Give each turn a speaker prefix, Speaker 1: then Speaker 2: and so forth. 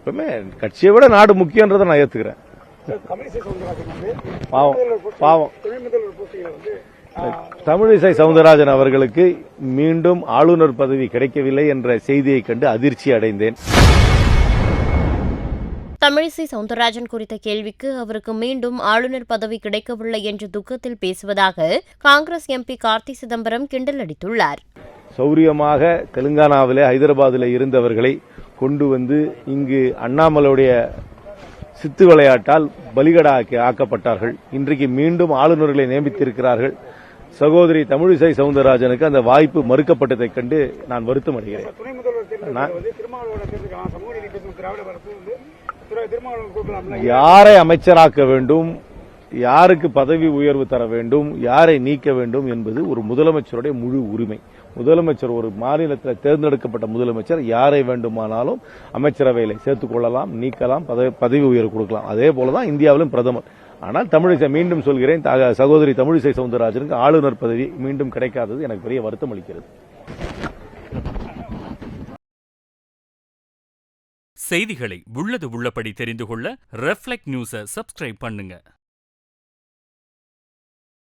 Speaker 1: எப்பவுமே கட்சியை விட நாடு முக்கியன்றதை நான் ஏத்துக்கிறேன். பாவம் பாவம் தமிழிசை சவுந்தரராஜன் அவர்களுக்கு மீண்டும் ஆளுநர் பதவி கிடைக்கவில்லை என்ற செய்தியை கண்டு அதிர்ச்சி அடைந்தேன்.
Speaker 2: தமிழிசை சவுந்தரராஜன் குறித்த கேள்விக்கு அவருக்கு மீண்டும் ஆளுநர் பதவி கிடைக்கவில்லை என்று துக்கத்தில் பேசுவதாக காங்கிரஸ் எம்பி கார்த்தி சிதம்பரம் கிண்டல் அடித்துள்ளார்.
Speaker 1: சௌரியமாக தெலுங்கானாவிலே ஹைதராபாத்தில் இருந்தவர்களை கொண்டு வந்து இங்கு அண்ணாமலையுடைய சித்து விளையாட்டால் பலிகடா ஆக்கப்பட்டார்கள். இன்றைக்கு மீண்டும் ஆளுநர்களை நியமித்திருக்கிறார்கள். சகோதரி தமிழிசை சவுந்தரராஜனுக்கு அந்த வாய்ப்பு மறுக்கப்பட்டதைக் கண்டு நான் வருத்தம் அடைகிறேன். யாரை அமைச்சராக்க வேண்டும், யாருக்கு பதவி உயர்வு தர வேண்டும், யாரை நீக்க வேண்டும் என்பது ஒரு முதலமைச்சருடைய முழு உரிமை. முதலமைச்சர் ஒரு மாநிலத்தில் தேர்ந்தெடுக்கப்பட்ட முதலமைச்சர் யாரை வேண்டுமானாலும் அமைச்சரவையில் சேர்த்துக் கொள்ளலாம், நீக்கலாம், பதவி உயர்வு கொடுக்கலாம். அதே போலதான் இந்தியாவிலும் பிரதமர். ஆனால் தமிழிசை மீண்டும் சொல்கிறேன், சகோதரி தமிழிசை சவுந்தரராஜனுக்கு ஆளுநர் பதவி மீண்டும் கிடைக்காதது எனக்கு பெரிய வருத்தம் அளிக்கிறது.
Speaker 3: செய்திகளை உள்ளது உள்ளபடி தெரிந்து கொள்ள ரெஃப்ளெக்ட் நியூஸை சப்ஸ்கிரைப் பண்ணுங்க.